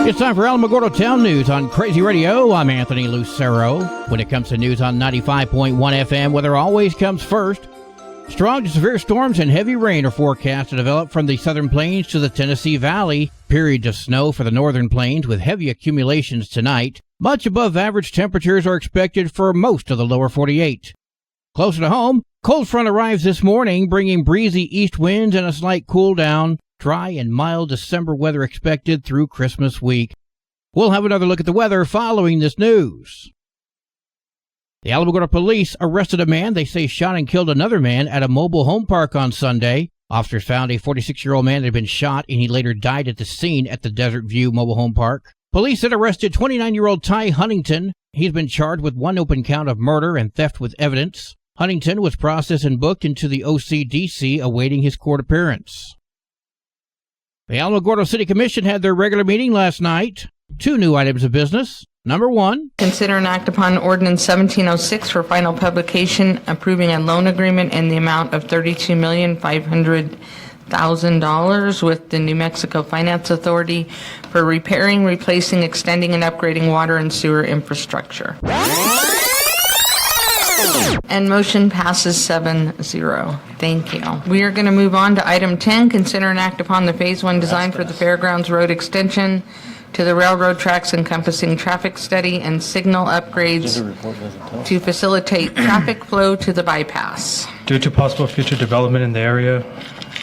It's time for Alamogordo Town News on Crazy Radio. I'm Anthony Lucero. When it comes to news on 95.1 FM, weather always comes first. Strong to severe storms and heavy rain are forecast to develop from the southern plains to the Tennessee Valley. Periods of snow for the northern plains with heavy accumulations tonight. Much above average temperatures are expected for most of the lower 48. Closer to home, cold front arrives this morning, bringing breezy east winds and a slight cool down. Dry and mild December weather expected through Christmas week. We'll have another look at the weather following this news. The Alamogordo police arrested a man they say shot and killed another man at a mobile home park on Sunday. Officers found a 46-year-old man that had been shot and he later died at the scene at the Desert View mobile home park. Police had arrested 29-year-old Ty Huntington. He's been charged with one open count of murder and theft with evidence. Huntington was processed and booked into the OCDC awaiting his court appearance. The Alamogordo City Commission had their regular meeting last night. Two new items of business. Number one, consider and act upon Ordinance 1706 for final publication, approving a loan agreement in the amount of $32,500,000 with the New Mexico Finance Authority for repairing, replacing, extending, and upgrading water and sewer infrastructure. And motion passes 7-0. Thank you. We are going to move on to item 10, consider and act upon the Phase 1 design for the Fairgrounds Road extension to the railroad tracks encompassing traffic study and signal upgrades to facilitate traffic flow to the bypass. Due to possible future development in the area,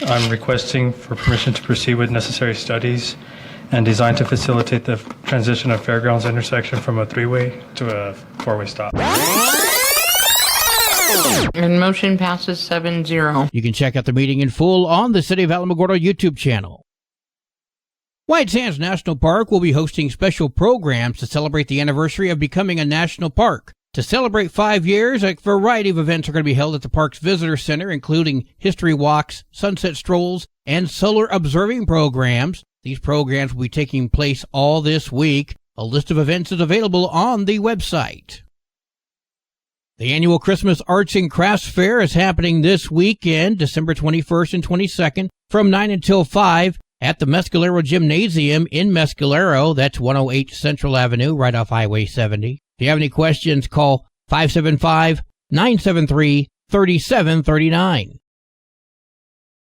I'm requesting for permission to proceed with necessary studies and design to facilitate the transition of Fairgrounds intersection from a three-way to a four-way stop. And motion passes 7-0. You can check out the meeting in full on the City of Alamogordo YouTube channel. White Sands National Park will be hosting special programs to celebrate the anniversary of becoming a national park. To celebrate 5 years, a variety of events are going to be held at the park's visitor center, including history walks, sunset strolls, and solar observing programs. These programs will be taking place all this week. A list of events is available on the website. The annual Christmas Arts and Crafts Fair is happening this weekend, December 21st and 22nd, from 9 until 5 at the Mescalero Gymnasium in Mescalero. That's 108 Central Avenue, right off Highway 70. If you have any questions, call 575-973-3739.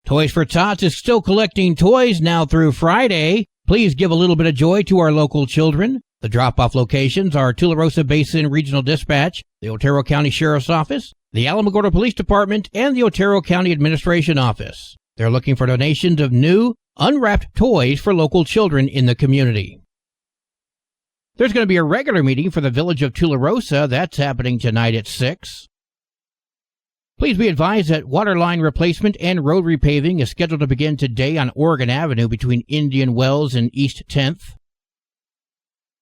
Toys for Tots is still collecting toys now through Friday. Please give a little bit of joy to our local children. The drop-off locations are Tularosa Basin Regional Dispatch, the Otero County Sheriff's Office, the Alamogordo Police Department, and the Otero County Administration Office. They're looking for donations of new, unwrapped toys for local children in the community. There's going to be a regular meeting for the Village of Tularosa. That's happening tonight at 6. Please be advised that water line replacement and road repaving is scheduled to begin today on Oregon Avenue between Indian Wells and East 10th.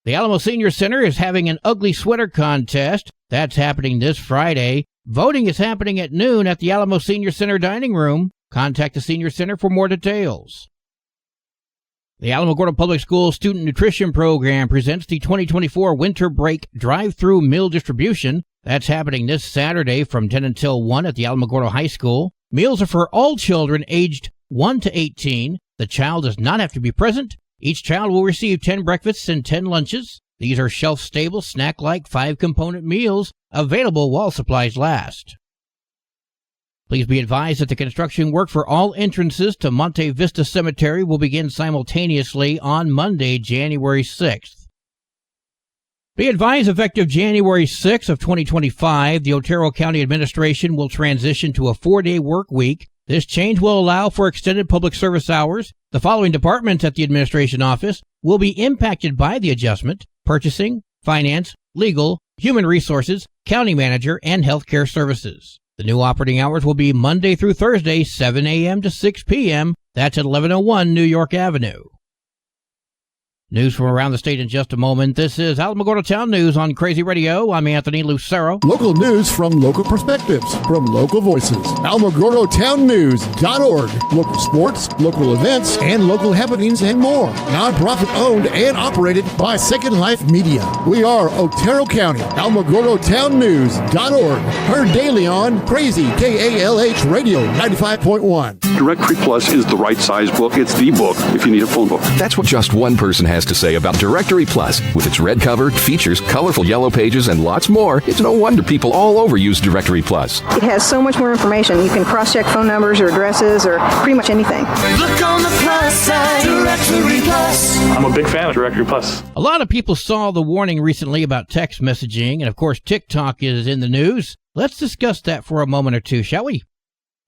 The Alamo Senior Center is having an ugly sweater contest. That's happening this Friday. Voting is happening at noon at the Alamo Senior Center dining room. Contact the Senior Center for more details. The Alamogordo Public Schools Student Nutrition Program presents the 2024 Winter Break Drive-Through Meal Distribution. That's happening this Saturday from 10 until 1 at the Alamogordo High School. Meals are for all children aged 1 to 18. The child does not have to be present. Each child will receive 10 breakfasts and 10 lunches. These are shelf-stable, snack-like 5-component meals available while supplies last. Please be advised that the construction work for all entrances to Monte Vista Cemetery will begin simultaneously on Monday, January 6th. Be advised, effective January 6th of 2025, the Otero County Administration will transition to a 4-day work week. This change will allow for extended public service hours. The following departments at the administration office will be impacted by the adjustment: purchasing, finance, legal, human resources, county manager, and healthcare services. The new operating hours will be Monday through Thursday, 7 a.m. to 6 p.m. That's at 1101 New York Avenue. News from around the state in just a moment. This is Alamogordo Town News on Crazy Radio. I'm Anthony Lucero. Local news from local perspectives, from local voices. AlamogordoTownNews.org. Local sports, local events, and local happenings and more. Nonprofit owned and operated by Second Life Media. We are Otero County. AlamogordoTownNews.org. Heard daily on Crazy KALH Radio 95.1. Directory Plus is the right size book. It's the book if you need a phone book. That's what just one person has to say about Directory Plus. With its red cover, features, colorful yellow pages, and lots more, it's no wonder people all over use Directory Plus. It has so much more information. You can cross-check phone numbers or addresses or pretty much anything. Look on the plus side, Directory Plus. I'm a big fan of Directory Plus. A lot of people saw the warning recently about text messaging, and of course TikTok is in the news. Let's discuss that for a moment or two, shall we?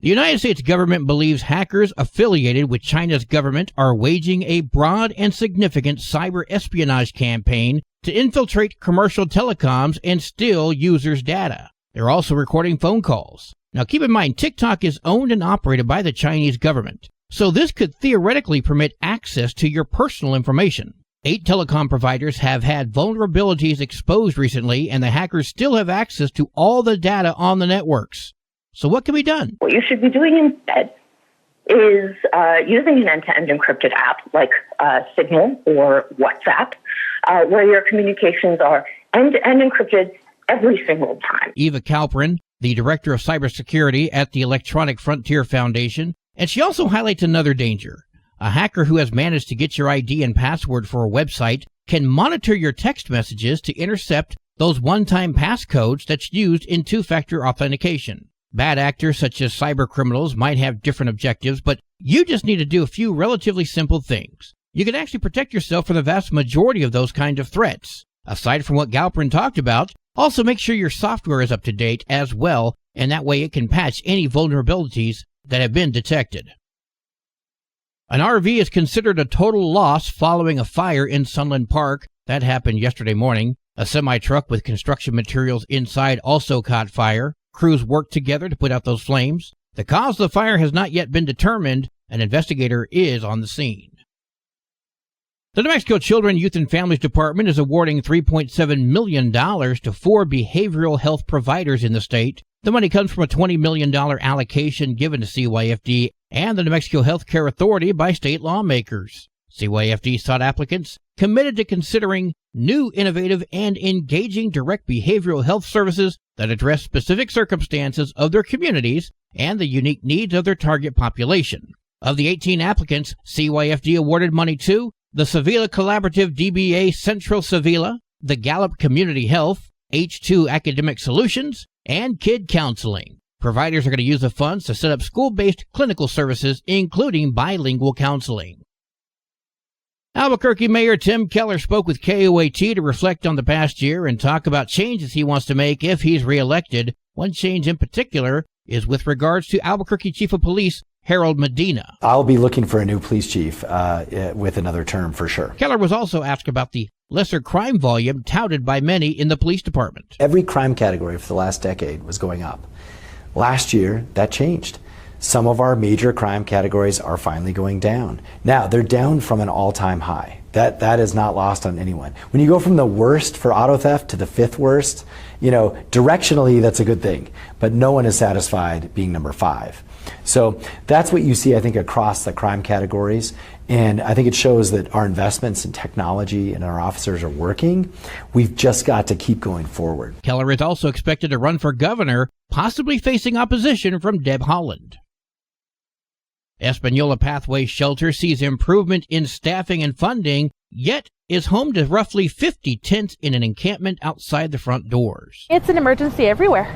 The United States government believes hackers affiliated with China's government are waging a broad and significant cyber espionage campaign to infiltrate commercial telecoms and steal users' data. They're also recording phone calls. Now keep in mind, TikTok is owned and operated by the Chinese government, so this could theoretically permit access to your personal information. 8 telecom providers have had vulnerabilities exposed recently, and the hackers still have access to all the data on the networks. So what can be done? What you should be doing instead is using an end-to-end encrypted app like Signal or WhatsApp, where your communications are end-to-end encrypted every single time. Eva Kalprin, the Director of Cybersecurity at the Electronic Frontier Foundation, and she also highlights another danger. A hacker who has managed to get your ID and password for a website can monitor your text messages to intercept those one-time passcodes that's used in two-factor authentication. Bad actors such as cyber criminals might have different objectives, but you just need to do a few relatively simple things. You can actually protect yourself from the vast majority of those kinds of threats. Aside from what Galprin talked about, also make sure your software is up to date as well, and that way it can patch any vulnerabilities that have been detected. An RV is considered a total loss following a fire in Sunland Park. That happened yesterday morning. A semi-truck with construction materials inside also caught fire. Crews worked together to put out those flames. The cause of the fire has not yet been determined. An investigator is on the scene. The New Mexico Children, Youth and Families Department is awarding $3.7 million to 4 behavioral health providers in the state. The money comes from a $20 million allocation given to CYFD and the New Mexico Health Care Authority by state lawmakers. CYFD sought applicants committed to considering new, innovative, and engaging direct behavioral health services that address specific circumstances of their communities and the unique needs of their target population. Of the 18 applicants, CYFD awarded money to the Sevilla Collaborative DBA Central Sevilla, the Gallup Community Health, H2 Academic Solutions, and Kid Counseling. Providers are going to use the funds to set up school-based clinical services, including bilingual counseling. Albuquerque Mayor Tim Keller spoke with KOAT to reflect on the past year and talk about changes he wants to make if he's reelected. One change in particular is with regards to Albuquerque Chief of Police Harold Medina. I'll be looking for a new police chief with another term for sure. Keller was also asked about the lesser crime volume touted by many in the police department. Every crime category for the last decade was going up. Last year, that changed. Some of our major crime categories are finally going down. Now, they're down from an all-time high. That is not lost on anyone. When you go from the worst for auto theft to the 5th worst, directionally that's a good thing, but no one is satisfied being number 5. So that's what you see, I think, across the crime categories. And I think it shows that our investments in technology and our officers are working. We've just got to keep going forward. Keller is also expected to run for governor, possibly facing opposition from Deb Haaland. Espanola Pathway Shelter sees improvement in staffing and funding, yet is home to roughly 50 tents in an encampment outside the front doors. It's an emergency everywhere.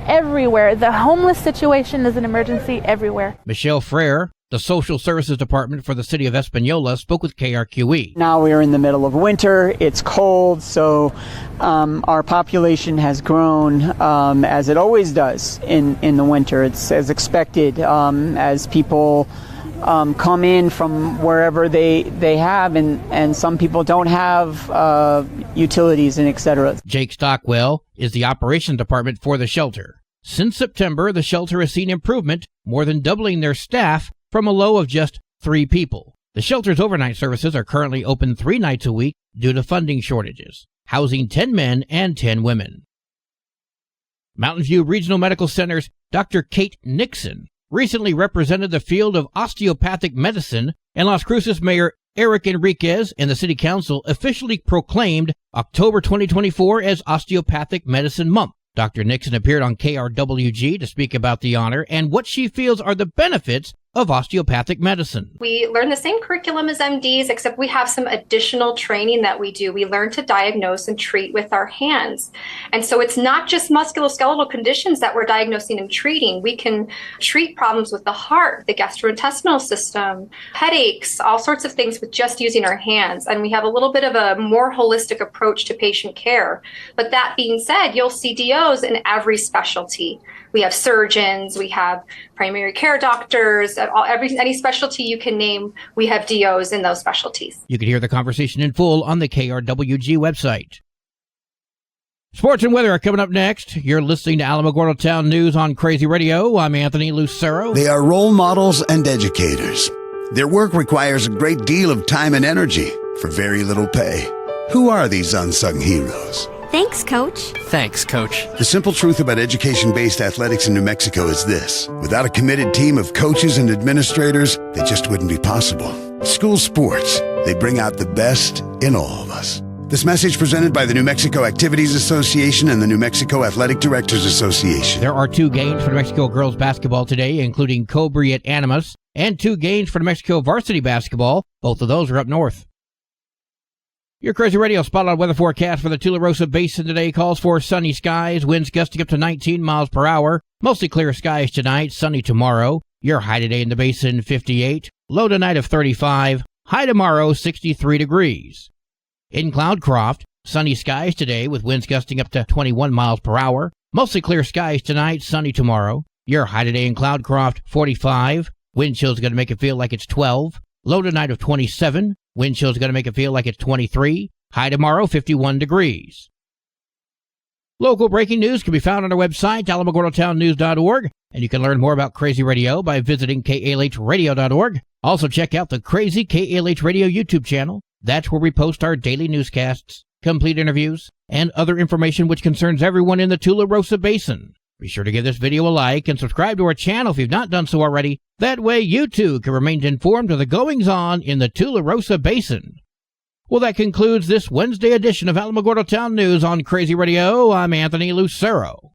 Everywhere. The homeless situation is an emergency everywhere. Michelle Frere, the Social Services Department for the City of Espanola, spoke with KRQE. Now we're in the middle of winter. It's cold, so our population has grown as it always does in the winter. It's as expected as people come in from wherever they have, and some people don't have utilities and etc. Jake Stockwell is the Operations Department for the shelter. Since September, the shelter has seen improvement, more than doubling their staff from a low of just 3 people. The shelter's overnight services are currently open 3 nights a week due to funding shortages, housing 10 men and 10 women. Mountain View Regional Medical Center's Dr. Kate Nixon recently represented the field of osteopathic medicine, and Las Cruces Mayor Eric Enriquez and the City Council officially proclaimed October 2024 as Osteopathic Medicine Month. Dr. Nixon appeared on KRWG to speak about the honor and what she feels are the benefits of Osteopathic Medicine. We learn the same curriculum as MDs, except we have some additional training that we do. We learn to diagnose and treat with our hands. And so it's not just musculoskeletal conditions that we're diagnosing and treating. We can treat problems with the heart, the gastrointestinal system, headaches, all sorts of things with just using our hands. And we have a little bit of a more holistic approach to patient care. But that being said, you'll see DOs in every specialty. We have surgeons, we have primary care doctors, any specialty you can name, we have DOs in those specialties. You can hear the conversation in full on the KRWG website. Sports and weather are coming up next. You're listening to Alamogordo Town News on Crazy Radio. I'm Anthony Lucero. They are role models and educators. Their work requires a great deal of time and energy for very little pay. Who are these unsung heroes? Thanks, Coach. Thanks, Coach. The simple truth about education-based athletics in New Mexico is this. Without a committed team of coaches and administrators, they just wouldn't be possible. School sports, they bring out the best in all of us. This message presented by the New Mexico Activities Association and the New Mexico Athletic Directors Association. There are 2 games for New Mexico girls basketball today, including Cobury at Animas, and 2 games for New Mexico varsity basketball. Both of those are up north. Your Crazy Radio spotlight weather forecast for the Tularosa Basin today calls for sunny skies, winds gusting up to 19 miles per hour, mostly clear skies tonight, sunny tomorrow. Your high today in the basin, 58, low tonight of 35, high tomorrow, 63 degrees. In Cloudcroft, sunny skies today with winds gusting up to 21 miles per hour, mostly clear skies tonight, sunny tomorrow. Your high today in Cloudcroft, 45, wind chill's going to make it feel like it's 12, low tonight of 27, wind chill's going to make it feel like it's 23. High tomorrow, 51 degrees. Local breaking news can be found on our website, alamogordotownnews.org, and you can learn more about Crazy Radio by visiting kalhradio.org. Also check out the Crazy KALH Radio YouTube channel. That's where we post our daily newscasts, complete interviews, and other information which concerns everyone in the Tularosa Basin. Be sure to give this video a like and subscribe to our channel if you've not done so already. That way you too can remain informed of the goings-on in the Tularosa Basin. Well, that concludes this Wednesday edition of Alamogordo Town News on Crazy Radio. I'm Anthony Lucero.